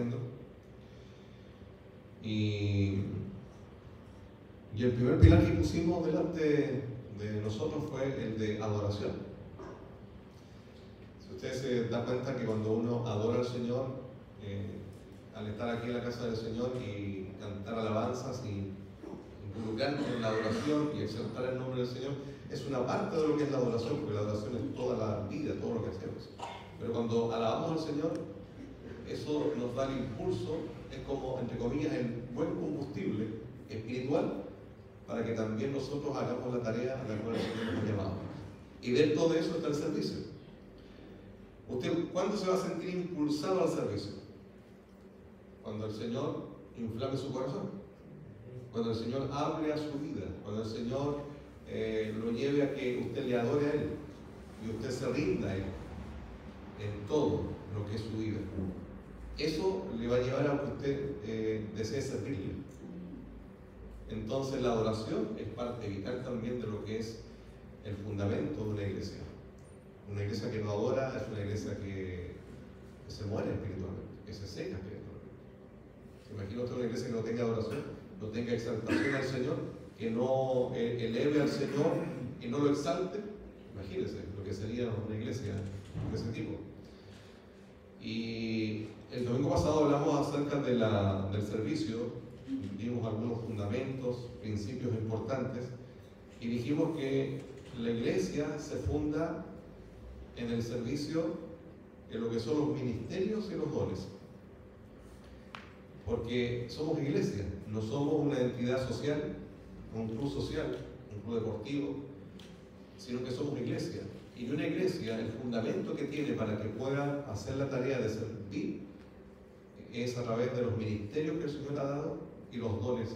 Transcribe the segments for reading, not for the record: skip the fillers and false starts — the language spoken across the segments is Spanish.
compartiendo. Y el primer pilar que pusimos delante de nosotros fue el de adoración. Si ustedes se dan cuenta que cuando uno adora al Señor, al estar aquí en la casa del Señor y cantar alabanzas y involucrarnos en la adoración y exaltar el nombre del Señor, es una parte de lo que es la adoración, porque la adoración es toda la vida, todo lo que hacemos. Pero cuando alabamos al Señor, eso nos da el impulso, es como, entre comillas, el buen combustible espiritual para que también nosotros hagamos la tarea a la cual el Señor nos ha llamado. Y dentro de eso está el servicio. ¿Usted cuándo se va a sentir impulsado al servicio? Cuando el Señor inflame su corazón, cuando el Señor hable a su vida, cuando el Señor lo lleve a que usted le adore a Él y usted se rinda a Él en todo lo que es su vida. Eso le va a llevar a que usted desee servirle. Entonces la adoración es parte vital también de lo que es el fundamento de una iglesia. Una iglesia que no adora es una iglesia que se muere espiritualmente, que se seca espiritualmente. ¿Se imagina usted una iglesia que no tenga adoración, no tenga exaltación al Señor, que no eleve al Señor y no lo exalte? Imagínense lo que sería una iglesia de ese tipo. Y el domingo pasado hablamos acerca del servicio, dimos algunos fundamentos, principios importantes, y dijimos que la iglesia se funda en el servicio, en lo que son los ministerios y los dones. Porque somos iglesia, no somos una entidad social, un club social, un club deportivo, sino que somos iglesia. Y una iglesia, el fundamento que tiene para que pueda hacer la tarea de servir es a través de los ministerios que el Señor ha dado y los dones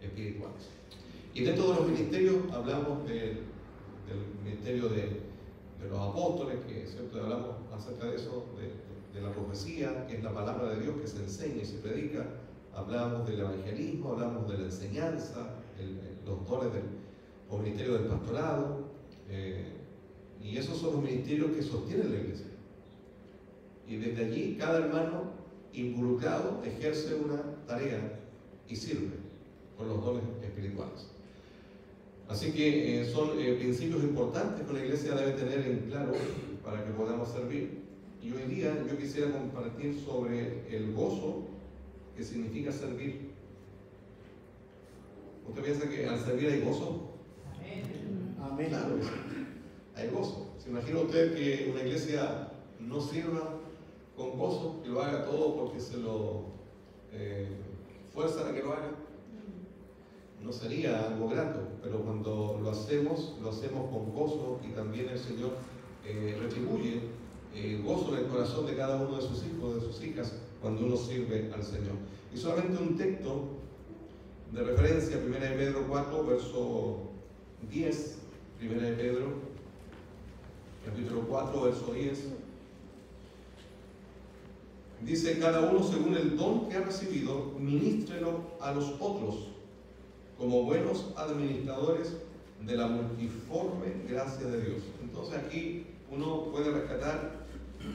espirituales. Y dentro de los ministerios hablamos del ministerio de los apóstoles, que siempre hablamos acerca de eso, de la profecía, que es la palabra de Dios que se enseña y se predica. Hablamos del evangelismo, hablamos de la enseñanza, los dones o ministerio del pastorado, y esos son los ministerios que sostienen la iglesia. Y desde allí cada hermano involucrado ejerce una tarea y sirve con los dones espirituales. Así que son principios importantes que la iglesia debe tener en claro para que podamos servir. Y hoy día yo quisiera compartir sobre el gozo que significa servir. ¿Usted piensa que al servir hay gozo? Amén. Claro que sí, hay gozo. ¿Se imagina usted que una iglesia no sirva con gozo, que lo haga todo porque se lo fuerzan a que lo haga? No sería algo grato, pero cuando lo hacemos con gozo, y también el Señor retribuye gozo en el corazón de cada uno de sus hijos, de sus hijas, cuando uno sirve al Señor. Y solamente un texto de referencia, 1 de Pedro 4, verso 10, 1 de Pedro, capítulo 4, verso 10, dice: cada uno según el don que ha recibido, ministrelo a los otros, como buenos administradores de la multiforme gracia de Dios. Entonces aquí uno puede rescatar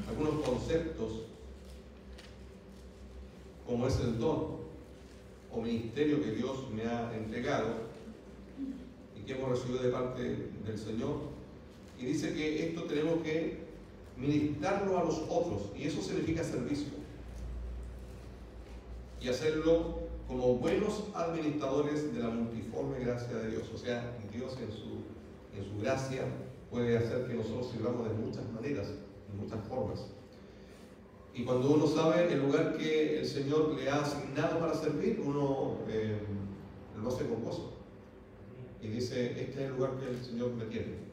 algunos conceptos, como es el don o ministerio que Dios me ha entregado y que hemos recibido de parte del Señor. Y dice que esto tenemos que ministrarlo a los otros, y eso significa servicio, y hacerlo como buenos administradores de la multiforme gracia de Dios. O sea, Dios en su gracia puede hacer que nosotros sirvamos de muchas maneras, de muchas formas. Y cuando uno sabe el lugar que el Señor le ha asignado para servir, uno lo hace con gozo. Y dice: este es el lugar que el Señor me tiene.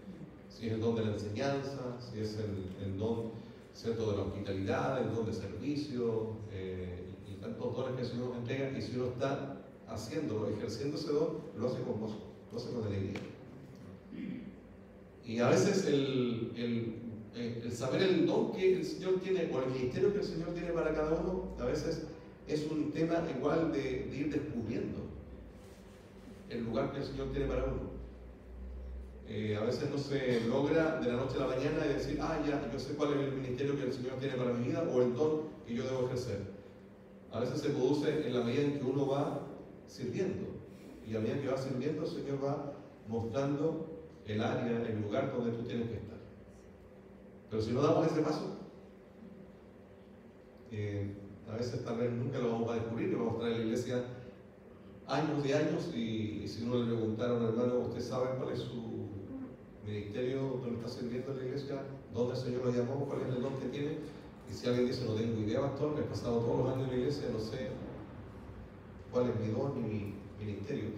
Si es el don de la enseñanza, si es el don, ¿cierto?, de la hospitalidad, el don de servicio, y tantos dones que el Señor nos entrega. Y si uno está haciéndolo, ejerciendo ese don, lo hace con gozo, lo hace con alegría. Y a veces el saber el don que el Señor tiene, o el ministerio que el Señor tiene para cada uno, a veces es un tema igual de ir descubriendo el lugar que el Señor tiene para uno. A veces no se logra de la noche a la mañana y decir: ya, yo sé cuál es el ministerio que el Señor tiene para mi vida, o el don que yo debo ejercer. a veces se produce en la medida en que uno va sirviendo. Y a medida que va sirviendo, el Señor va mostrando el área, el lugar donde tú tienes que estar. Pero si no damos ese paso, a veces tal vez nunca lo vamos a descubrir, y vamos a estar en la iglesia años y años, y si uno le preguntara a un hermano, ¿usted sabe cuál es su ministerio, dónde está sirviendo en la iglesia, dónde el Señor lo llamó, cuál es el don que tiene? Y si alguien dice, no tengo idea, pastor, me he pasado todos los años en la iglesia, no sé cuál es mi don ni mi ministerio.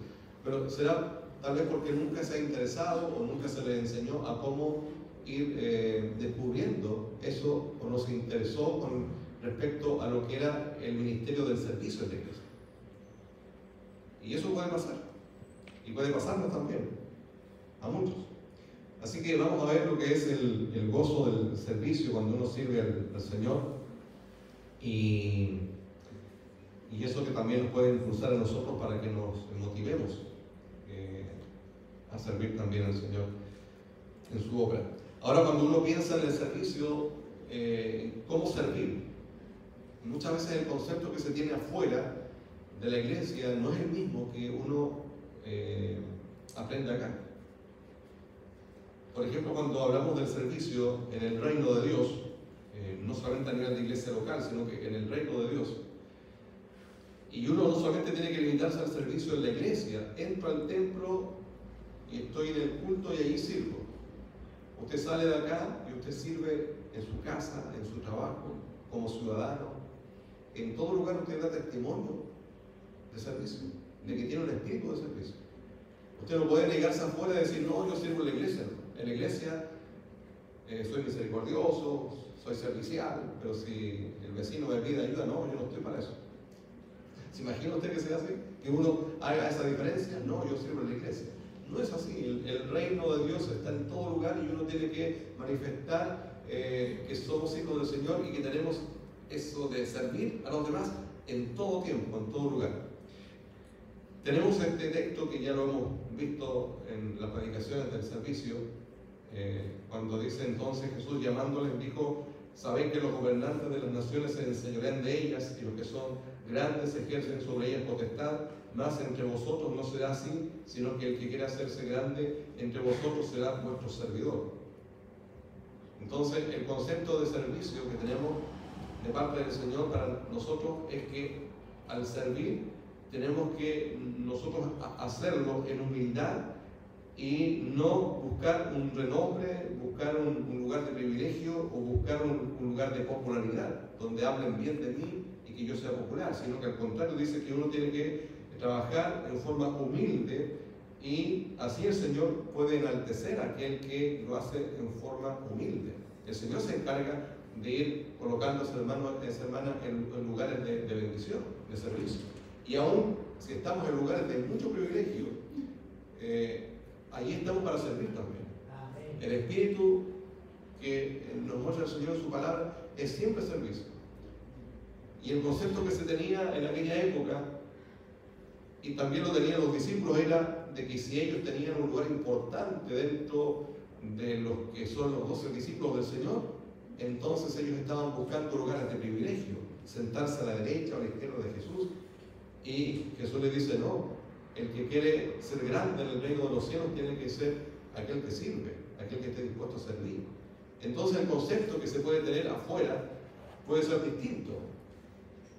Pero será tal vez porque nunca se ha interesado o nunca se le enseñó a cómo ir descubriendo eso, o no se interesó con respecto a lo que era el ministerio del servicio en la iglesia. Y eso puede pasar, y puede pasarnos también, a muchos. Así que vamos a ver lo que es el gozo del servicio cuando uno sirve al Señor, y eso que también nos puede impulsar a nosotros para que nos motivemos a servir también al Señor en su obra. Ahora, cuando uno piensa en el servicio, ¿cómo servir? Muchas veces el concepto que se tiene afuera de la iglesia no es el mismo que uno aprende acá. Por ejemplo, cuando hablamos del servicio en el reino de Dios, no solamente a nivel de iglesia local, sino que en el reino de Dios, y uno no solamente tiene que limitarse al servicio en la iglesia, entro al templo y estoy en el culto y allí sirvo. Usted sale de acá y usted sirve en su casa, en su trabajo, como ciudadano. En todo lugar usted da testimonio de servicio, de que tiene un espíritu de servicio. Usted no puede negarse afuera y decir, no, yo sirvo en la iglesia. En la iglesia soy misericordioso, soy servicial, pero si el vecino me pide ayuda, no, yo no estoy para eso. ¿Se imagina usted que sea así? Que uno haga esa diferencia. No, yo sirvo en la iglesia. No es así. El reino de Dios está en todo lugar y uno tiene que manifestar que somos hijos del Señor y que tenemos eso de servir a los demás en todo tiempo, en todo lugar. Tenemos este texto que ya lo hemos visto en las predicaciones del servicio, cuando dice entonces Jesús llamándoles dijo: sabéis que los gobernantes de las naciones se enseñorean de ellas y los que son grandes ejercen sobre ellas potestad, mas entre vosotros no será así, sino que el que quiera hacerse grande entre vosotros será vuestro servidor. Entonces el concepto de servicio que tenemos de parte del Señor para nosotros es que al servir tenemos que nosotros hacerlo en humildad y no buscar un renombre, buscar un lugar de privilegio o buscar un lugar de popularidad donde hablen bien de mí y que yo sea popular, sino que al contrario dice que uno tiene que trabajar en forma humilde y así el Señor puede enaltecer a aquel que lo hace en forma humilde. El Señor se encarga de ir colocando a ese hermano, a esa hermana en lugares de bendición, de servicio. Y aún si estamos en lugares de mucho privilegio, ahí estamos para servir también. El espíritu que nos muestra el Señor en su palabra es siempre servicio. Y el concepto que se tenía en aquella época, y también lo tenían los discípulos, era de que si ellos tenían un lugar importante dentro de los que son los 12 discípulos del Señor, entonces ellos estaban buscando lugares de privilegio, sentarse a la derecha o a la izquierda de Jesús. Y Jesús les dice, no, el que quiere ser grande en el reino de los cielos tiene que ser aquel que sirve, aquel que esté dispuesto a servir. Entonces el concepto que se puede tener afuera puede ser distinto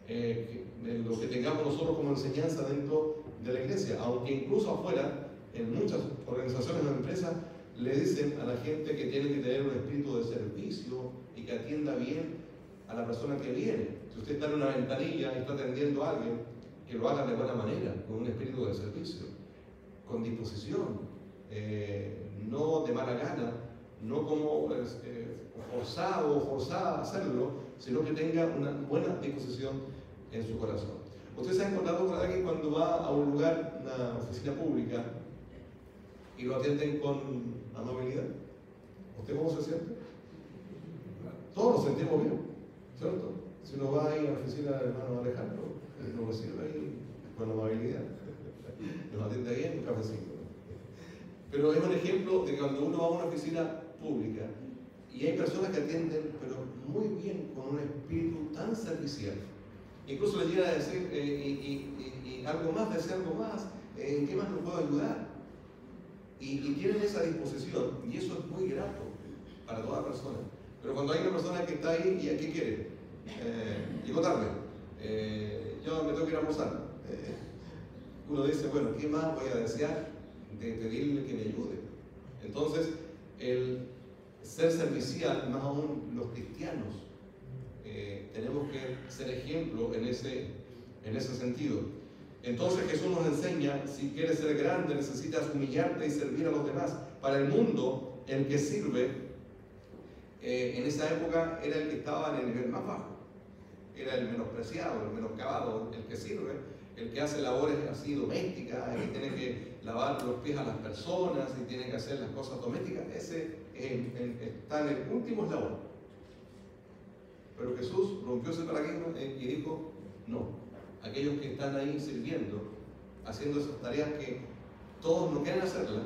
de lo que tengamos nosotros como enseñanza dentro de la iglesia, aunque incluso afuera, en muchas organizaciones o empresas, le dicen a la gente que tiene que tener un espíritu de servicio y que atienda bien a la persona que viene. Si usted está en una ventanilla y está atendiendo a alguien, que lo haga de buena manera, con un espíritu de servicio, con disposición, no de mala gana, no como forzado o forzada a hacerlo, sino que tenga una buena disposición en su corazón. ¿Usted se ha encontrado con alguien cuando va a un lugar, una oficina pública, y lo atienden con amabilidad? ¿Usted cómo se siente? Todos nos sentimos bien, ¿cierto? Si uno va ahí a la oficina del hermano Alejandro, nos recibe ahí con amabilidad, nos atiende bien, un cafecito. Pero es un ejemplo de que cuando uno va a una oficina pública y hay personas que atienden, pero muy bien, con un espíritu tan servicial, Incluso le llega a decir, y algo más, desea algo más, ¿en qué más lo puedo ayudar? Y tienen esa disposición, y eso es muy grato para toda persona. Pero cuando hay una persona que está ahí, ¿y qué quiere? Llegó tarde, yo me tengo que ir a almorzar. Uno dice, bueno, ¿qué más voy a desear de pedirle que me ayude? Entonces, el ser servicial, más aún los cristianos, tenemos que ser ejemplo en ese sentido. Entonces Jesús nos enseña, si quieres ser grande, necesitas humillarte y servir a los demás. Para el mundo, el que sirve, en esa época era el que estaba en el nivel más bajo. Era el menospreciado, el menoscabado, el que sirve, el que hace labores así domésticas, el que tiene que lavar los pies a las personas y tiene que hacer las cosas domésticas. Ese está en el último eslabón. Pero Jesús rompió ese paradigma y dijo, no. Aquellos que están ahí sirviendo, haciendo esas tareas que todos no quieren hacerlas,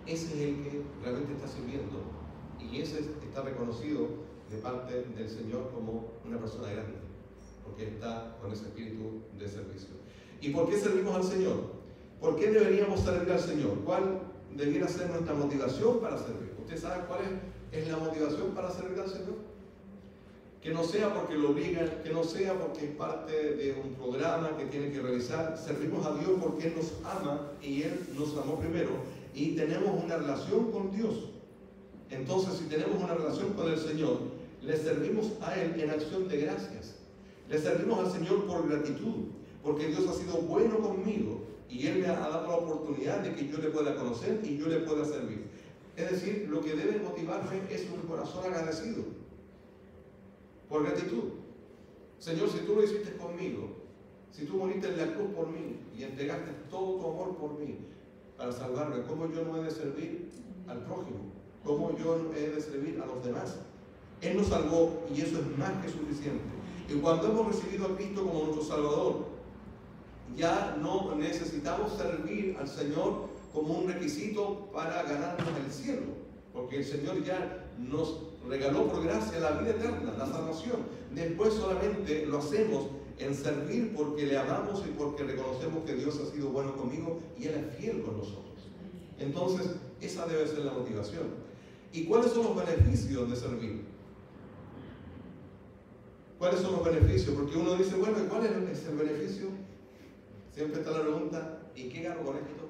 ese es el que realmente está sirviendo, y ese está reconocido de parte del Señor como una persona grande, porque está con ese espíritu de servicio. ¿Y por qué servimos al Señor? ¿Por qué deberíamos servir al Señor? ¿Cuál debiera ser nuestra motivación para servir? ¿Usted sabe cuál es la motivación para servir al Señor? Que no sea porque lo obligan, que no sea porque es parte de un programa que tiene que realizar. Servimos a Dios porque Él nos ama y Él nos amó primero y tenemos una relación con Dios. Entonces, si tenemos una relación con el Señor, le servimos a Él en acción de gracias. Le servimos al Señor por gratitud, porque Dios ha sido bueno conmigo y Él me ha dado la oportunidad de que yo le pueda conocer y yo le pueda servir. Es decir, lo que debe motivarme es un corazón agradecido. Por gratitud. Señor, si tú lo hiciste conmigo, si tú moriste en la cruz por mí y entregaste todo tu amor por mí para salvarme, ¿cómo yo no he de servir al prójimo? ¿Cómo yo no he de servir a los demás? Él nos salvó y eso es más que suficiente. Y cuando hemos recibido a Cristo como nuestro Salvador, ya no necesitamos servir al Señor como un requisito para ganarnos el cielo, porque el Señor ya nos regaló por gracia la vida eterna, la salvación. Después solamente lo hacemos en servir porque le amamos y porque reconocemos que Dios ha sido bueno conmigo y Él es fiel con nosotros. Entonces, esa debe ser la motivación. ¿Y cuáles son los beneficios de servir? ¿Cuáles son los beneficios? Porque uno dice, bueno, ¿y cuál es el beneficio? Siempre está la pregunta, ¿y qué gano con esto?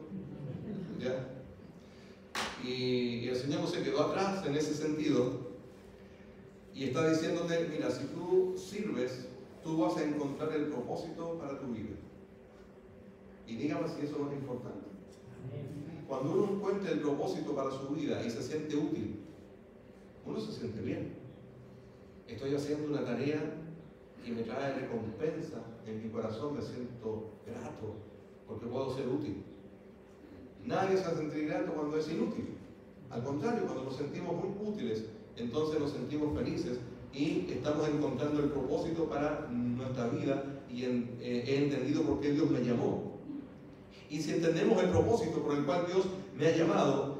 ¿Ya? Y el Señor no se quedó atrás en ese sentido y está diciéndote, mira, si tú sirves, tú vas a encontrar el propósito para tu vida. Y dígame si eso no es importante. Cuando uno encuentra el propósito para su vida y se siente útil, uno se siente bien. Estoy haciendo una tarea y me trae recompensa en mi corazón, me siento grato porque puedo ser útil. Nadie se va a sentir grato cuando es inútil. Al contrario, cuando nos sentimos muy útiles, entonces nos sentimos felices y estamos encontrando el propósito para nuestra vida y he entendido por qué Dios me llamó. Y si entendemos el propósito por el cual Dios me ha llamado,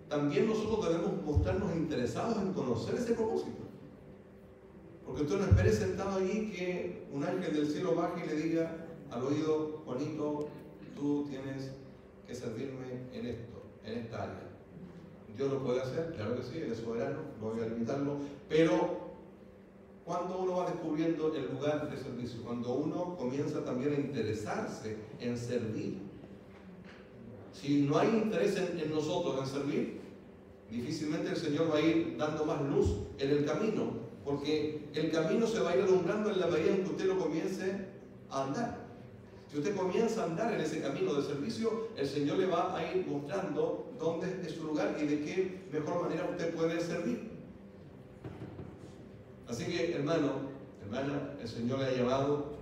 también nosotros debemos mostrarnos interesados en conocer ese propósito. Porque usted no espere sentado allí que un ángel del cielo baje y le diga al oído, Juanito, tú tienes que servirme en esto, en esta área. Dios lo puede hacer, claro que sí, Él es soberano, no voy a limitarlo, pero cuando uno va descubriendo el lugar de servicio, cuando uno comienza también a interesarse en servir. Si no hay interés en nosotros en servir, difícilmente el Señor va a ir dando más luz en el camino, porque el camino se va a ir alumbrando en la medida en que usted lo comience a andar. Si usted comienza a andar en ese camino de servicio, el Señor le va a ir mostrando dónde es su lugar y de qué mejor manera usted puede servir. Así que, hermano, hermana, el Señor le ha llamado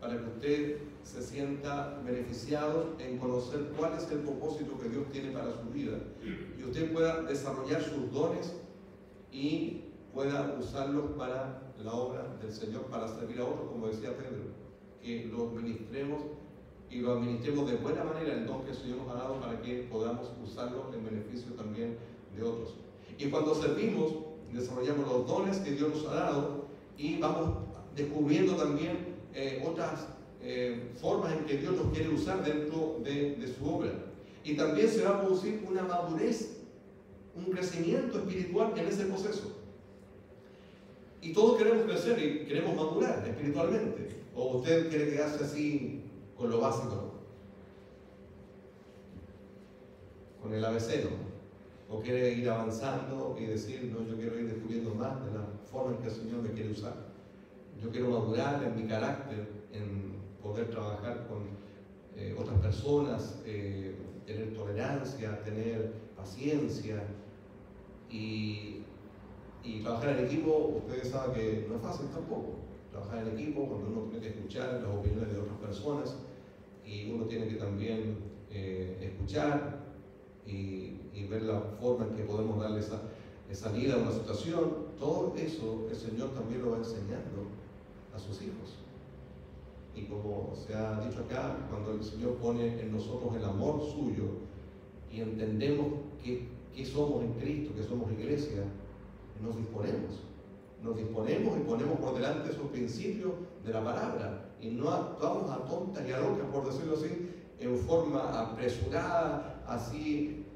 para que usted se sienta beneficiado en conocer cuál es el propósito que Dios tiene para su vida y usted pueda desarrollar sus dones y pueda usarlos para la obra del Señor, para servir a otros, como decía Pedro, que los ministremos y lo administremos de buena manera el don que el Señor nos ha dado para que podamos usarlo en beneficio también de otros. Y cuando servimos, desarrollamos los dones que Dios nos ha dado y vamos descubriendo también otras formas en que Dios nos quiere usar dentro de su obra. Y también se va a producir una madurez, un crecimiento espiritual en ese proceso. Y todos queremos crecer y queremos madurar espiritualmente. ¿O usted quiere quedarse así con lo básico? Con el ABC, ¿no? ¿O quiere ir avanzando y decir, no, yo quiero ir descubriendo más de la forma en que el Señor me quiere usar? Yo quiero madurar en mi carácter, en poder trabajar con otras personas, tener tolerancia, tener paciencia y trabajar en equipo. Ustedes saben que no es fácil tampoco. Trabajar en equipo cuando uno tiene que escuchar las opiniones de otras personas y uno tiene que también escuchar y ver la forma en que podemos darle esa salida a una situación. Todo eso el Señor también lo va enseñando a sus hijos. Y como se ha dicho acá, cuando el Señor pone en nosotros el amor suyo y entendemos que somos en Cristo, que somos iglesia, nos disponemos y ponemos por delante esos principios de la palabra y no actuamos a tontas y a locas, por decirlo así, en forma apresurada, así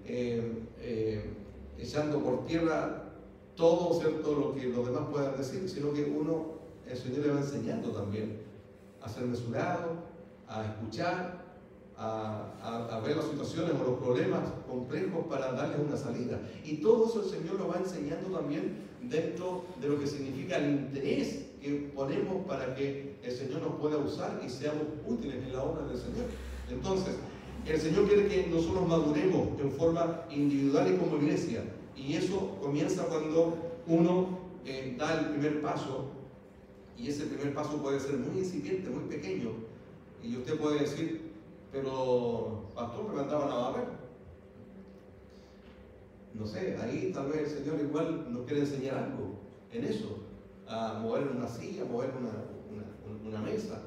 echando por tierra todo, ¿cierto?, lo que los demás puedan decir, sino que el Señor le va enseñando también a ser mesurado, a escuchar, a ver las situaciones o los problemas complejos para darles una salida. Y todo eso el Señor lo va enseñando también dentro de lo que significa el interés que ponemos para que el Señor nos pueda usar y seamos útiles en la obra del Señor. Entonces, el Señor quiere que nosotros maduremos en forma individual y como iglesia. Y eso comienza cuando uno da el primer paso. Y ese primer paso puede ser muy incipiente, muy pequeño. Y usted puede decir, pero pastor, me mandaban a barrer. No sé, ahí tal vez el Señor igual nos quiere enseñar algo en eso. A mover una silla, mover una mesa.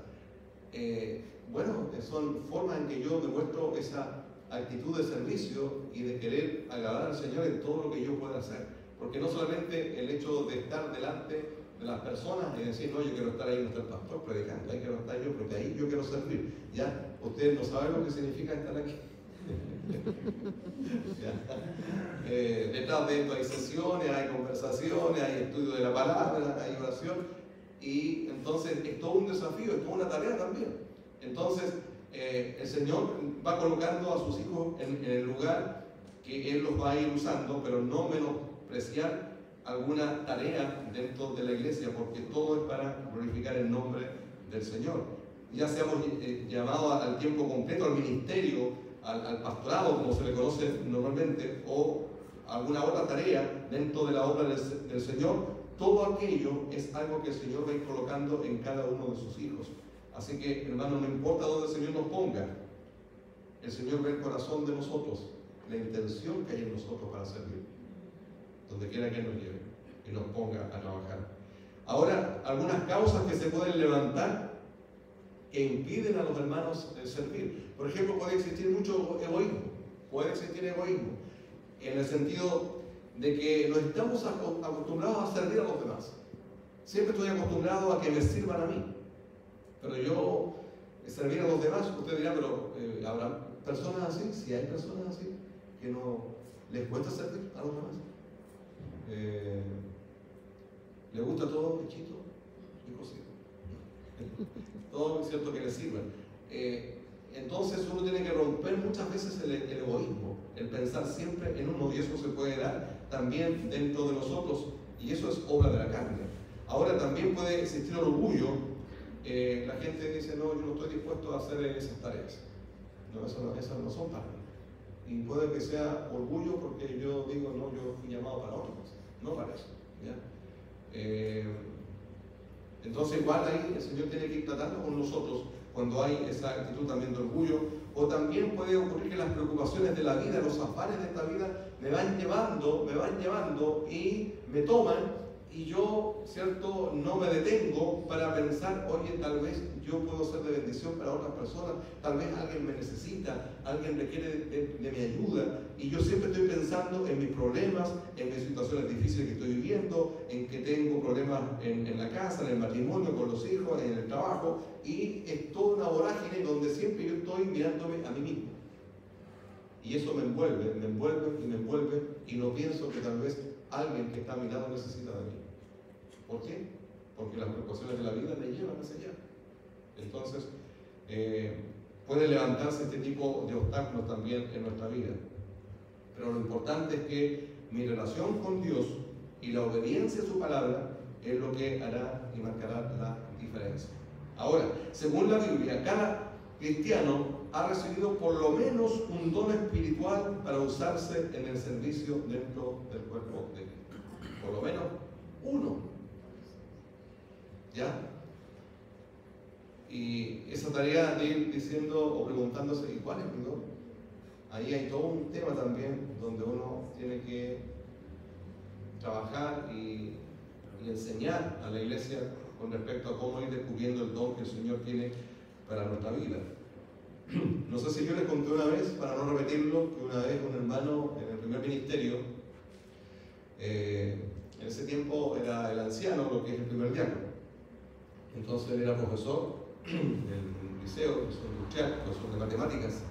Bueno, son formas en que yo demuestro esa actitud de servicio y de querer agradar al Señor en todo lo que yo pueda hacer. Porque no solamente el hecho de estar delante de las personas y decir, no, yo quiero estar ahí donde está el pastor predicando, ahí quiero estar yo porque ahí yo quiero servir. Ya, usted no sabe lo que significa estar aquí. Detrás de esto hay sesiones, hay conversaciones, hay estudio de la palabra, hay oración, y entonces es todo un desafío, es toda una tarea también. Entonces el Señor va colocando a sus hijos en el lugar que Él los va a ir usando, pero no menospreciar alguna tarea dentro de la iglesia, porque todo es para glorificar el nombre del Señor. Ya seamos llamados al tiempo completo, al ministerio, al pastorado, como se le conoce normalmente, o alguna otra tarea dentro de la obra del Señor, todo aquello es algo que el Señor va a ir colocando en cada uno de sus hijos. Así que, hermanos, no importa dónde el Señor nos ponga, el Señor ve el corazón de nosotros, la intención que hay en nosotros para servir, donde quiera que nos lleve y nos ponga a trabajar. Ahora, algunas causas que se pueden levantar que impiden a los hermanos servir. Por ejemplo, puede existir mucho egoísmo, en el sentido de que no estamos acostumbrados a servir a los demás. Siempre estoy acostumbrado a que me sirvan a mí, pero yo servir a los demás, usted dirá, pero ¿habrá personas así? Si hay personas así, que no les cuesta servir a los demás. ¿Le gusta todo pechito y cocido? Todo es cierto que le sirvan. Entonces uno tiene que romper muchas veces el egoísmo, el pensar siempre en uno, y eso se puede dar también dentro de nosotros, y eso es obra de la carne. Ahora también puede existir orgullo. La gente dice, no, yo no estoy dispuesto a hacer esas tareas. No, esas no son para mí. Y puede que sea orgullo porque yo digo, no, yo fui llamado para otras cosas, no para eso. ¿Ya? Entonces igual ahí el Señor tiene que ir tratando con nosotros cuando hay esa actitud también de orgullo. O también puede ocurrir que las preocupaciones de la vida, los afanes de esta vida me van llevando y me toman, y yo, ¿cierto?, no me detengo para pensar, oye, tal vez yo puedo ser de bendición para otras personas, tal vez alguien me necesita, alguien requiere de mi ayuda, y yo siempre estoy pensando en mis problemas, en mis situaciones difíciles que estoy viviendo, en que tengo problemas en la casa, en el matrimonio, con los hijos, en el trabajo, y es toda una vorágine donde siempre yo estoy mirándome a mí mismo. Y eso me envuelve y me envuelve, y no pienso que tal vez alguien que está a mi lado necesita de mí. ¿Por qué? Porque las preocupaciones de la vida me llevan hacia allá. Entonces, puede levantarse este tipo de obstáculos también en nuestra vida. Pero lo importante es que mi relación con Dios y la obediencia a su palabra es lo que hará y marcará la diferencia. Ahora, según la Biblia, cada cristiano ha recibido por lo menos un don espiritual para usarse en el servicio dentro del cuerpo de Cristo. Por lo menos uno. ¿Ya? Y esa tarea de ir diciendo o preguntándose, ¿y cuál es mi don? Ahí hay todo un tema también donde uno tiene que trabajar y enseñar a la iglesia con respecto a cómo ir descubriendo el don que el Señor tiene para nuestra vida. No sé si yo les conté una vez, para no repetirlo, que una vez un hermano en el primer ministerio, en ese tiempo era el anciano, lo que es el primer diácono. Entonces él era profesor del liceo, profesor industrial, profesor de matemáticas.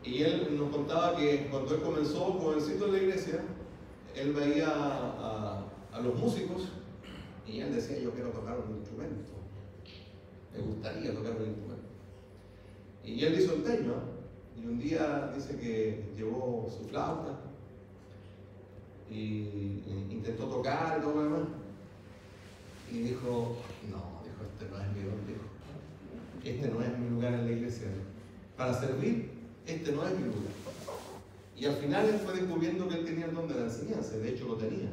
Y él nos contaba que cuando él comenzó, jovencito en la iglesia, él veía a los músicos y él decía, yo quiero tocar un instrumento. Me gustaría tocar un instrumento. Y él hizo empeño, y un día dice que llevó su flauta y intentó tocar y todo lo demás. Y dijo, no, este no es mi don, dijo. Este no es mi lugar en la iglesia. Para servir, este no es mi lugar. Y al final él fue descubriendo que él tenía el don de la enseñanza, de hecho lo tenía,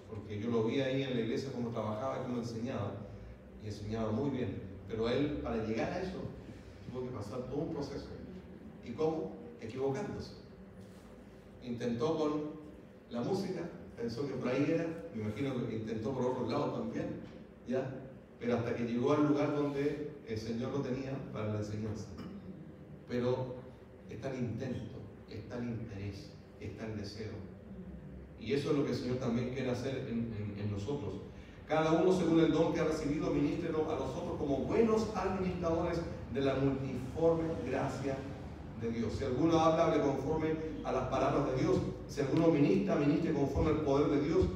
porque yo lo vi ahí en la iglesia cómo trabajaba y cómo enseñaba, y enseñaba muy bien. Pero él, para llegar a eso, tuvo que pasar todo un proceso. ¿Y cómo? Equivocándose. Intentó con la música, pensó que por ahí era, me imagino que intentó por otros lados también, ¿ya? Pero hasta que llegó al lugar donde el Señor lo tenía para la enseñanza. Pero está el intento, está el interés, está el deseo. Y eso es lo que el Señor también quiere hacer en nosotros. Cada uno, según el don que ha recibido, ministrelo a los otros como buenos administradores de la multiforme gracia de Dios. Si alguno habla, hable conforme a las palabras de Dios. Si alguno ministra, ministre conforme al poder de Dios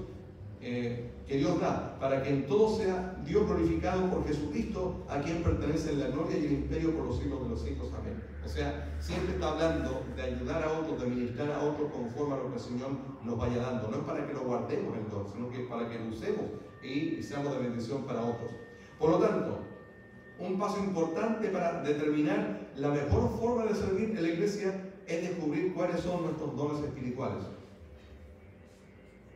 que Dios da, para que en todo sea Dios glorificado por Jesucristo, a quien pertenece la gloria y el imperio por los siglos de los siglos. Amén. O sea, siempre está hablando de ayudar a otros, de ministrar a otros conforme a lo que el Señor nos vaya dando. No es para que lo guardemos el don, sino que es para que lo usemos y seamos de bendición para otros. Por lo tanto, un paso importante para determinar la mejor forma de servir en la iglesia es descubrir cuáles son nuestros dones espirituales.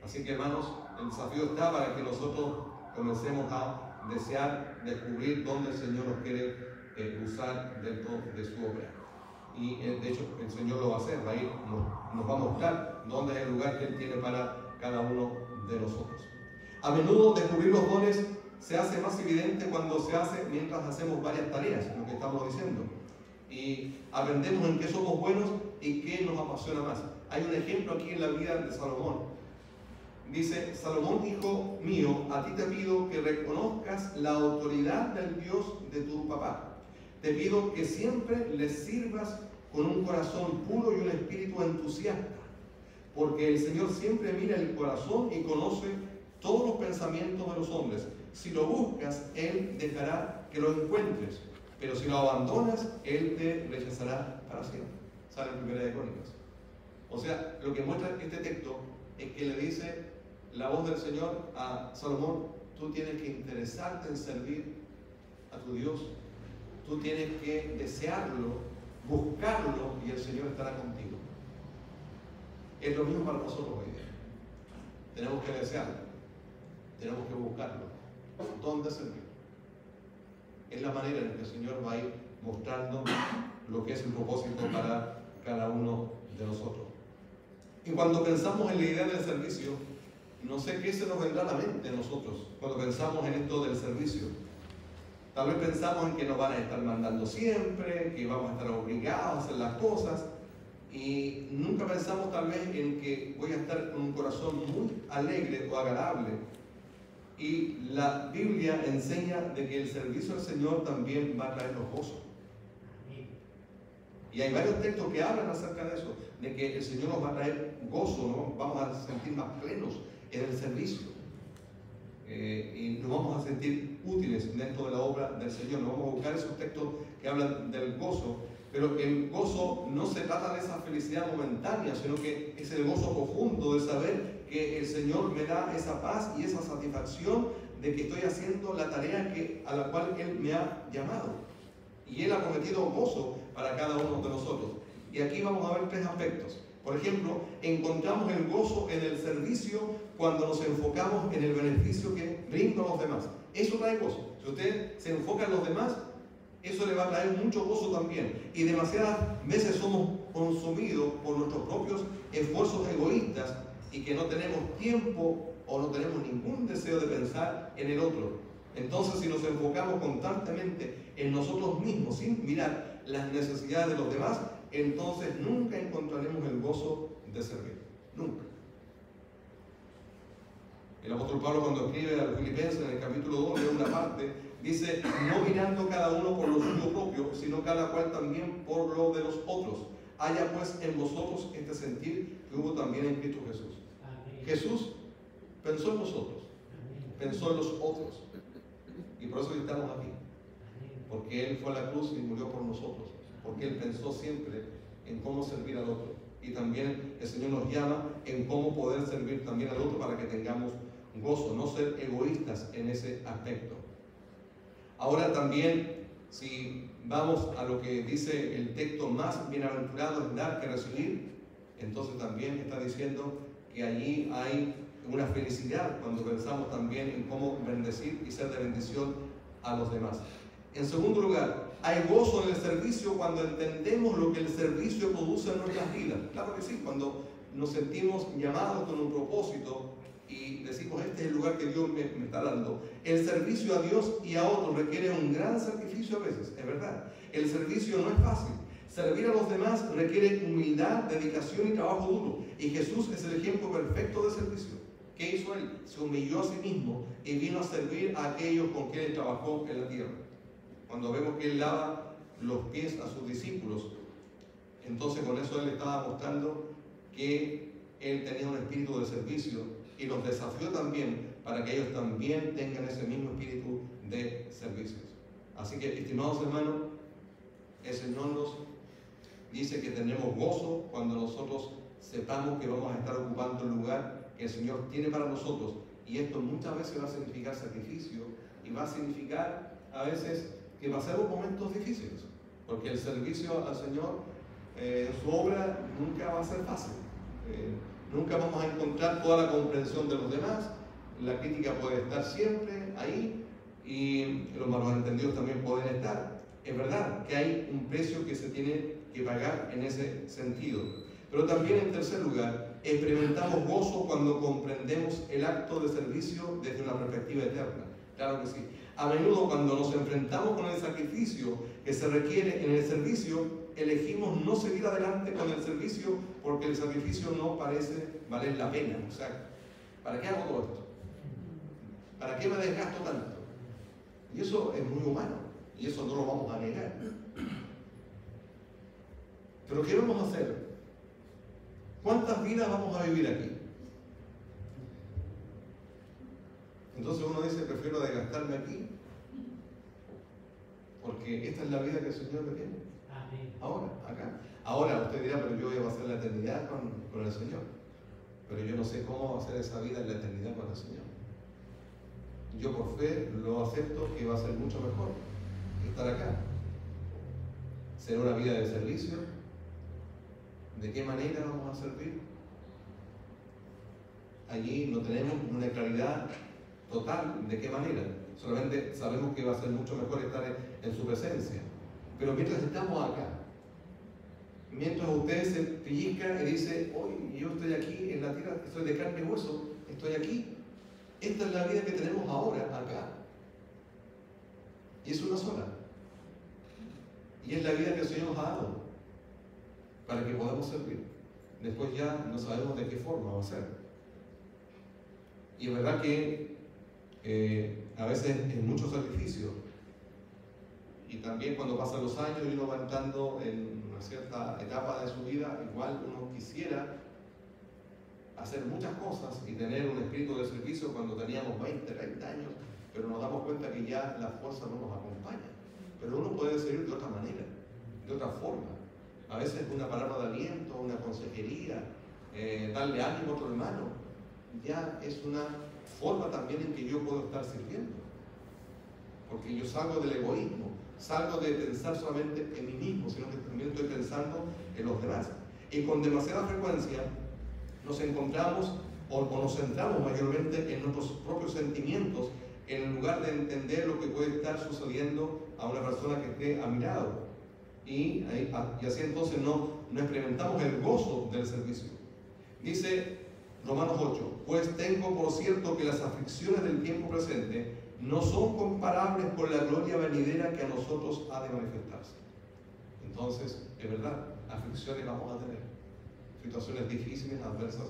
Así que, hermanos, el desafío está para que nosotros comencemos a desear descubrir dónde el Señor nos quiere usar dentro de su obra. Y de hecho el Señor lo va a hacer, va a ir, nos va a mostrar dónde es el lugar que Él tiene para cada uno de nosotros. A menudo descubrir los dones se hace más evidente cuando se hace mientras hacemos varias tareas, lo que estamos diciendo. Y aprendemos en qué somos buenos y qué nos apasiona más. Hay un ejemplo aquí en la vida de Salomón. Dice, Salomón, hijo mío, a ti te pido que reconozcas la autoridad del Dios de tu papá. Te pido que siempre le sirvas con un corazón puro y un espíritu entusiasta, porque el Señor siempre mira el corazón y conoce todos los pensamientos de los hombres. Si lo buscas, Él dejará que lo encuentres, pero si lo abandonas, Él te rechazará para siempre. Sale en 1 de Crónicas. O sea, lo que muestra este texto es que le dice la voz del Señor a Salomón: tú tienes que interesarte en servir a tu Dios, tú tienes que desearlo, buscarlo, y el Señor estará contigo. Es lo mismo para nosotros hoy día. Tenemos que desearlo, tenemos que buscarlo. ¿Dónde servir? Es la manera en que el Señor va a ir mostrando lo que es el propósito para cada uno de nosotros. Y cuando pensamos en la idea del servicio, no sé qué se nos vendrá a la mente a nosotros cuando pensamos en esto del servicio. Tal vez pensamos en que nos van a estar mandando siempre, que vamos a estar obligados a hacer las cosas, y nunca pensamos tal vez en que voy a estar con un corazón muy alegre o agradable. Y la Biblia enseña de que el servicio al Señor también va a traernos gozo. Y hay varios textos que hablan acerca de eso, de que el Señor nos va a traer gozo, ¿no? Vamos a sentir más plenos en el servicio. Y nos vamos a sentir útiles dentro de la obra del Señor. Nos vamos a buscar esos textos que hablan del gozo, pero el gozo no se trata de esa felicidad momentánea, sino que es el gozo profundo de saber que el Señor me da esa paz y esa satisfacción de que estoy haciendo la tarea a la cual Él me ha llamado. Y Él ha prometido gozo para cada uno de nosotros. Y aquí vamos a ver tres aspectos. Por ejemplo, encontramos el gozo en el servicio cuando nos enfocamos en el beneficio que brinda a los demás. Eso trae gozo. Si usted se enfoca en los demás, eso le va a traer mucho gozo también. Y demasiadas veces somos consumidos por nuestros propios esfuerzos egoístas y que no tenemos tiempo o no tenemos ningún deseo de pensar en el otro. Entonces, si nos enfocamos constantemente en nosotros mismos sin mirar las necesidades de los demás, entonces nunca encontraremos el gozo de servir. Nunca. El apóstol Pablo, cuando escribe a los Filipenses en el capítulo 2, de una parte, dice: no mirando cada uno por lo suyo propio, sino cada cual también por lo de los otros. Haya pues en vosotros este sentir que hubo también en Cristo Jesús. Amén. Jesús pensó en nosotros, pensó en los otros. Y por eso estamos aquí. Porque Él fue a la cruz y murió por nosotros. Porque Él pensó siempre en cómo servir al otro. Y también el Señor nos llama en cómo poder servir también al otro para que tengamos gozo, no ser egoístas en ese aspecto. Ahora también, si vamos a lo que dice el texto, más bienaventurado es dar que recibir, entonces también está diciendo que allí hay una felicidad cuando pensamos también en cómo bendecir y ser de bendición a los demás. En segundo lugar, hay gozo en el servicio cuando entendemos lo que el servicio produce en nuestras vidas. Claro que sí, cuando nos sentimos llamados con un propósito y decimos: este es el lugar que Dios me está dando. El servicio a Dios y a otros requiere un gran sacrificio a veces, es verdad. El servicio no es fácil. Servir a los demás requiere humildad, dedicación y trabajo duro. Y Jesús es el ejemplo perfecto de servicio. ¿Qué hizo Él? Se humilló a sí mismo y vino a servir a aquellos con quienes trabajó en la tierra. Cuando vemos que Él lava los pies a sus discípulos, entonces con eso Él estaba mostrando que Él tenía un espíritu de servicio y los desafió también para que ellos también tengan ese mismo espíritu de servicios. Así que, estimados hermanos, el Señor nos dice que tenemos gozo cuando nosotros sepamos que vamos a estar ocupando el lugar que el Señor tiene para nosotros. Y esto muchas veces va a significar sacrificio y va a significar a veces que pasemos momentos difíciles, porque el servicio al Señor, su obra nunca va a ser fácil. Nunca vamos a encontrar toda la comprensión de los demás. La crítica puede estar siempre ahí y los malos entendidos también pueden estar. Es verdad que hay un precio que se tiene que pagar en ese sentido. Pero también, en tercer lugar, experimentamos gozo cuando comprendemos el acto de servicio desde una perspectiva eterna. Claro que sí. A menudo, cuando nos enfrentamos con el sacrificio que se requiere en el servicio, elegimos no seguir adelante con el servicio porque el sacrificio no parece valer la pena. O sea, ¿para qué hago todo esto? ¿Para qué me desgasto tanto? Y eso es muy humano, y eso no lo vamos a negar. Pero ¿qué vamos a hacer? ¿Cuántas vidas vamos a vivir aquí? Entonces uno dice: prefiero desgastarme aquí, porque esta es la vida que el Señor me tiene. Ahora, acá. Ahora usted dirá: pero yo voy a pasar la eternidad con el Señor. Pero yo no sé cómo va a ser esa vida en la eternidad con el Señor. Yo por fe lo acepto que va a ser mucho mejor que estar acá. ¿Será una vida de servicio? ¿De qué manera vamos a servir? Allí no tenemos una claridad total de qué manera. Solamente sabemos que va a ser mucho mejor estar en su presencia. Pero mientras estamos acá, mientras usted se pellizca y dice: hoy yo estoy aquí en la tierra, estoy de carne y hueso, estoy aquí. Esta es la vida que tenemos ahora, acá. Y es una sola. Y es la vida que el Señor nos ha dado para que podamos servir. Después ya no sabemos de qué forma va a ser. Y es verdad que a veces es mucho sacrificio. Y también cuando pasan los años y uno va entrando en una cierta etapa de su vida, igual uno quisiera hacer muchas cosas y tener un espíritu de servicio cuando teníamos 20, 30 años, pero nos damos cuenta que ya la fuerza no nos acompaña. Pero uno puede servir de otra manera, de otra forma. A veces una palabra de aliento, una consejería, darle ánimo a otro hermano, ya es una forma también en que yo puedo estar sirviendo. Porque yo salgo del egoísmo, salgo de pensar solamente en mí mismo, sino que también estoy pensando en los demás. Y con demasiada frecuencia nos encontramos o nos centramos mayormente en nuestros propios sentimientos, en lugar de entender lo que puede estar sucediendo a una persona que esté a mi lado. Y así entonces no experimentamos el gozo del servicio. Dice Romanos 8, pues tengo por cierto que las aflicciones del tiempo presente no son comparables con la gloria venidera que a nosotros ha de manifestarse. Entonces, es verdad, aflicciones vamos a tener, situaciones difíciles, adversas,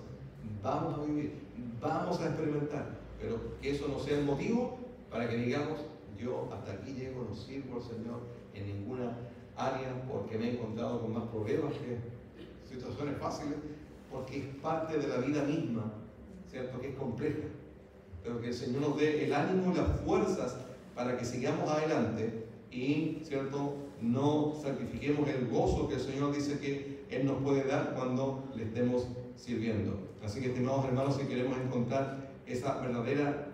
vamos a vivir, vamos a experimentar, pero que eso no sea el motivo para que digamos, yo hasta aquí llego, no sirvo al Señor en ninguna área porque me he encontrado con más problemas que situaciones fáciles, porque es parte de la vida misma, ¿cierto? Que es compleja, pero que el Señor nos dé el ánimo y las fuerzas para que sigamos adelante y, ¿cierto?, no sacrifiquemos el gozo que el Señor dice que Él nos puede dar cuando le estemos sirviendo. Así que, estimados hermanos, si queremos encontrar esa verdadera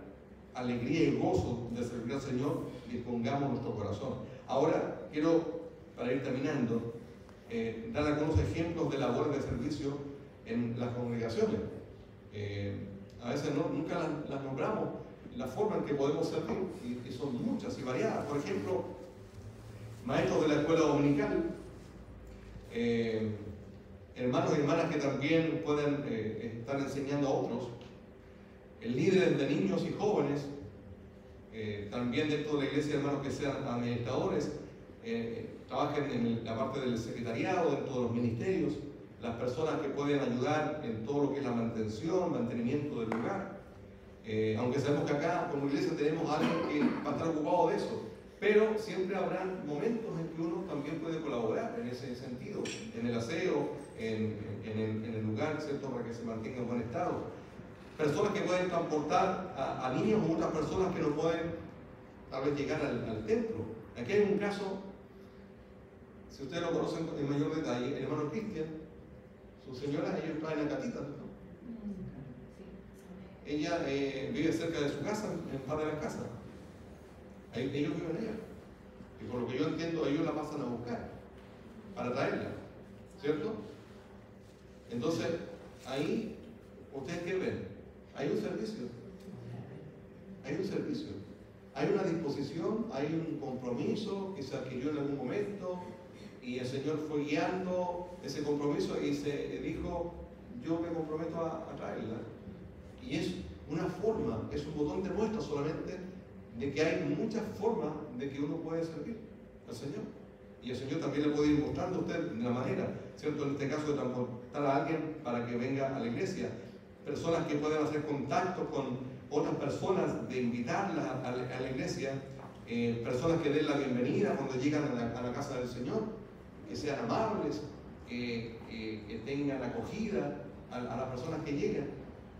alegría y gozo de servir al Señor, dispongamos nuestro corazón. Ahora, quiero, para ir terminando, dar algunos ejemplos de labores de servicio en las congregaciones. A veces nunca las nombramos, la forma en que podemos servir, y son muchas y variadas. Por ejemplo, maestros de la escuela dominical, hermanos y hermanas que también pueden estar enseñando a otros, líderes de niños y jóvenes, también dentro de la iglesia, hermanos que sean administradores, trabajen en la parte del secretariado, dentro de los ministerios, las personas que pueden ayudar en todo lo que es la mantenimiento del lugar. Aunque sabemos que acá como iglesia tenemos a alguien que va a estar ocupado de eso, pero siempre habrá momentos en que uno también puede colaborar en ese sentido, en el aseo, en el lugar, ¿cierto?, para que se mantenga en buen estado. Personas que pueden transportar a niños u otras personas que no pueden tal vez llegar al templo. Aquí hay un caso, si ustedes lo conocen en mayor detalle, el hermano Cristian, su señora, ellos traen a Catita, ¿no? Ella vive cerca de su casa, en par de las casas. Ellos viven allá. Y por lo que yo entiendo, ellos la pasan a buscar para traerla, ¿cierto? Entonces, ahí, ¿ustedes qué ven? Hay un servicio. Hay un servicio. Hay una disposición, hay un compromiso que se adquirió en algún momento y el Señor fue guiando ese compromiso y se dijo, yo me comprometo a traerla. Y es una forma, es un botón de muestra solamente de que hay muchas formas de que uno puede servir al Señor. Y el Señor también le puede ir mostrando a usted de la manera, ¿cierto? En este caso de transportar a alguien para que venga a la iglesia. Personas que pueden hacer contacto con otras personas, de invitarlas a la iglesia. Personas que den la bienvenida cuando llegan a la casa del Señor. Que sean amables, que tengan acogida a las personas que llegan.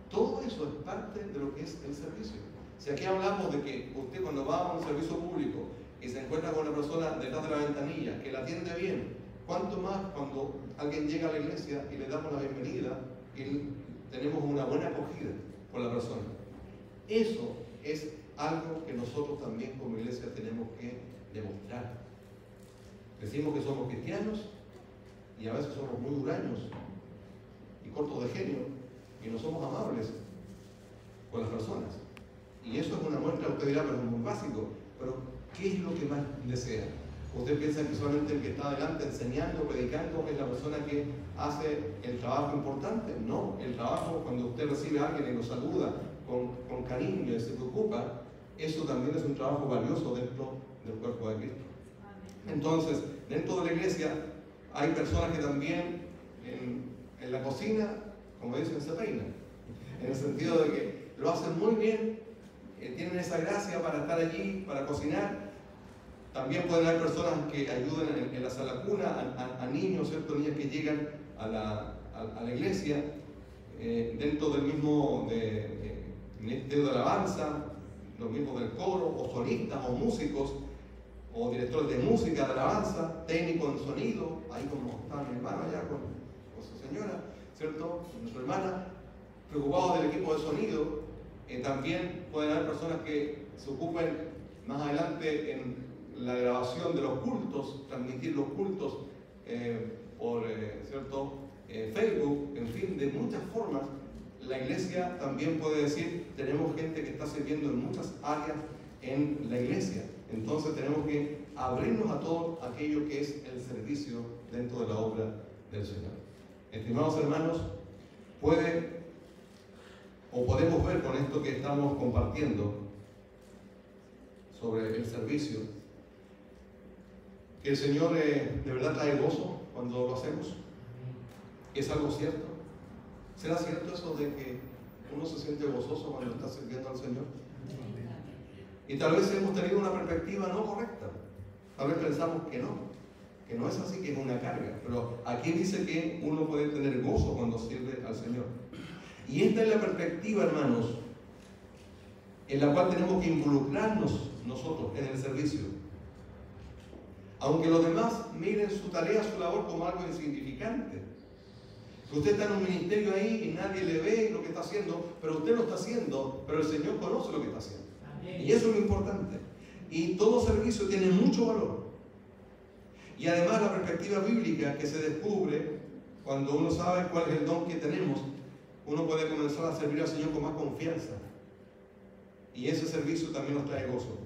Todo eso es parte de lo que es el servicio. Si aquí hablamos de que usted cuando va a un servicio público y se encuentra con una persona detrás de la ventanilla que la atiende bien, ¿cuánto más cuando alguien llega a la iglesia y le damos la bienvenida y tenemos una buena acogida por la persona? Eso es algo que nosotros también como iglesia tenemos que demostrar. Decimos que somos cristianos y a veces somos muy huraños y cortos de genio y no somos amables con las personas. Y eso es una muestra, usted dirá, pero es muy básico. Pero, ¿qué es lo que más desea? Usted piensa que solamente el que está adelante enseñando, predicando, es la persona que hace el trabajo importante. No, el trabajo, cuando usted recibe a alguien y lo saluda con cariño y se preocupa, eso también es un trabajo valioso dentro del cuerpo de Cristo. Entonces, dentro de la iglesia hay personas que también en la cocina, como dicen, se peinan. En el sentido de que lo hacen muy bien, tienen esa gracia para estar allí, para cocinar. También pueden haber personas que ayuden en la sala cuna a niños, ¿cierto? Niñas que llegan a la iglesia dentro del mismo ministerio de alabanza, los mismos del coro, o solistas, o músicos, o directores de música, de alabanza, técnicos en sonido, ahí como está mi hermano allá con su señora, ¿cierto? Con su hermana, preocupados del equipo de sonido. También pueden haber personas que se ocupen más adelante en la grabación de los cultos, transmitir los cultos por ¿cierto? Facebook, en fin, de muchas formas. La iglesia también puede decir, tenemos gente que está sirviendo en muchas áreas en la iglesia. Entonces tenemos que abrirnos a todo aquello que es el servicio dentro de la obra del Señor. Estimados hermanos, podemos ver con esto que estamos compartiendo sobre el servicio, que el Señor de verdad trae gozo cuando lo hacemos. ¿Es algo cierto? ¿Será cierto eso de que uno se siente gozoso cuando está sirviendo al Señor? Y tal vez hemos tenido una perspectiva no correcta. Tal vez pensamos que no es así, que es una carga. Pero aquí dice que uno puede tener gozo cuando sirve al Señor. Y esta es la perspectiva, hermanos, en la cual tenemos que involucrarnos nosotros en el servicio. Aunque los demás miren su tarea, su labor como algo insignificante. Usted está en un ministerio ahí y nadie le ve lo que está haciendo, pero usted lo está haciendo, pero el Señor conoce lo que está haciendo. Y eso es lo importante. Y todo servicio tiene mucho valor. Y además la perspectiva bíblica que se descubre cuando uno sabe cuál es el don que tenemos, uno puede comenzar a servir al Señor con más confianza. Y ese servicio también nos trae gozo.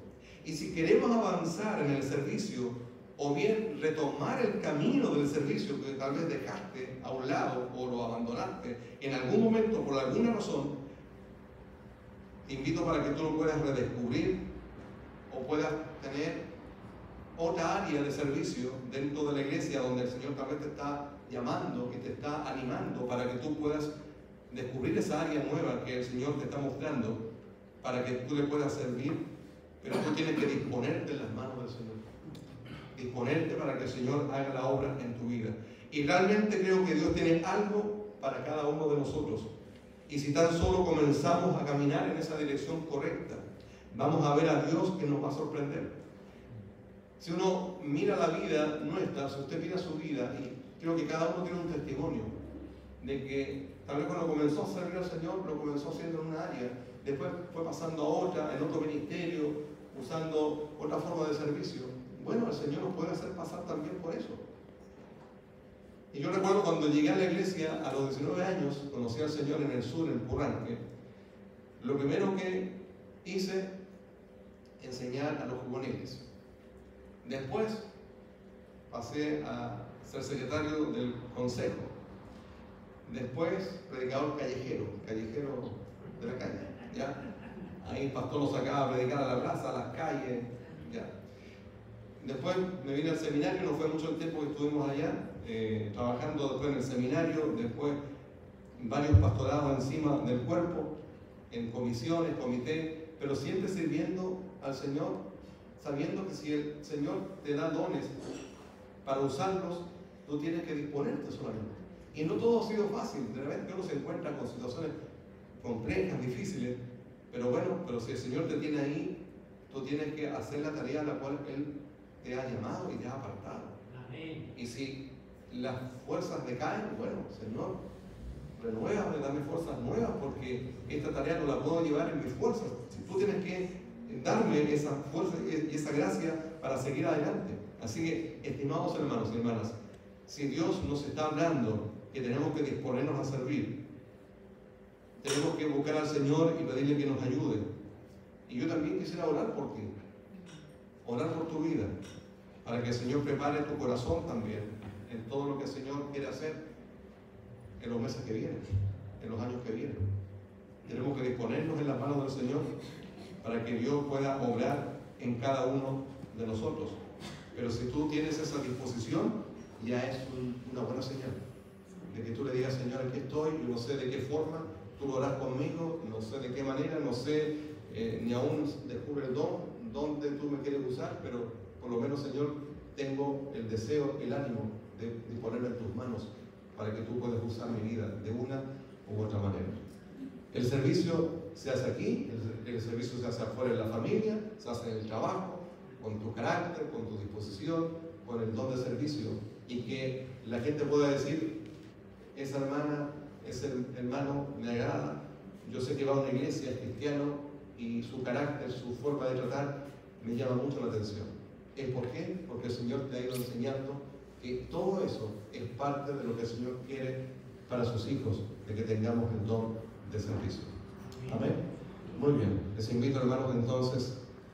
Y si queremos avanzar en el servicio, o bien retomar el camino del servicio que tal vez dejaste a un lado o lo abandonaste en algún momento por alguna razón, te invito para que tú lo puedas redescubrir o puedas tener otra área de servicio dentro de la iglesia donde el Señor tal vez te está llamando y te está animando para que tú puedas descubrir esa área nueva que el Señor te está mostrando para que tú le puedas servir, pero tú tienes que disponerte en las manos del Señor. Disponerte para que el Señor haga la obra en tu vida. Y realmente creo que Dios tiene algo para cada uno de nosotros. Y si tan solo comenzamos a caminar en esa dirección correcta, vamos a ver a Dios que nos va a sorprender. Si uno mira la vida nuestra, si usted mira su vida, y creo que cada uno tiene un testimonio de que tal vez cuando comenzó a servir al Señor, lo comenzó haciendo en una área, después fue pasando a otra, en otro ministerio, usando otra forma de servicio. Bueno, el Señor nos puede hacer pasar también por eso. Y yo recuerdo cuando llegué a la iglesia a los 19 años, conocí al Señor en el sur, en Purranque. Lo primero que hice, enseñar a los juveniles. Después pasé a ser secretario del consejo. Después, predicador callejero de la calle. ¿Ya? Ahí el pastor nos sacaba a predicar a la plaza, a las calles. ¿Ya? Después me vine al seminario, no fue mucho el tiempo que estuvimos allá, trabajando después en el seminario, después varios pastorados encima del cuerpo, en comisiones, comité, pero siempre sirviendo al Señor, sabiendo que si el Señor te da dones para usarlos, tú tienes que disponerte solamente. Y no todo ha sido fácil, de repente uno se encuentra con situaciones complejas, difíciles, pero bueno, pero si el Señor te tiene ahí, tú tienes que hacer la tarea a la cual Él te ha llamado y te ha apartado. Amén. Y si las fuerzas decaen, bueno, Señor, renuévame, dame fuerzas nuevas, porque esta tarea no la puedo llevar en mis fuerzas. Si tú tienes que darme esa fuerza y esa gracia para seguir adelante. Así que, estimados hermanos y hermanas, si Dios nos está hablando que tenemos que disponernos a servir, tenemos que buscar al Señor y pedirle que nos ayude. Y yo también quisiera orar por ti, orar por tu vida, para que el Señor prepare tu corazón también en todo lo que el Señor quiere hacer en los meses que vienen, en los años que vienen. Tenemos que disponernos en las manos del Señor para que Dios pueda obrar en cada uno de nosotros. Pero si tú tienes esa disposición, ya es una buena señal de que tú le digas: Señor, aquí estoy, yo no sé de qué forma tú lo harás conmigo, no sé de qué manera, no sé ni aún descubre el don, dónde tú me quieres usar, pero por lo menos, Señor, tengo el deseo, el ánimo de ponerme en tus manos para que tú puedas usar mi vida de una u otra manera. El servicio se hace aquí, el servicio se hace afuera en la familia, se hace en el trabajo, con tu carácter, con tu disposición, con el don de servicio, y que la gente pueda decir: esa hermana, ese hermano me agrada, yo sé que va a una iglesia, es cristiano, y su carácter, su forma de tratar me llama mucho la atención. ¿Es por qué? Porque el Señor te ha ido enseñando que todo eso es parte de lo que el Señor quiere para sus hijos, de que tengamos el don de servicio. Amén. Muy bien, les invito, hermanos, entonces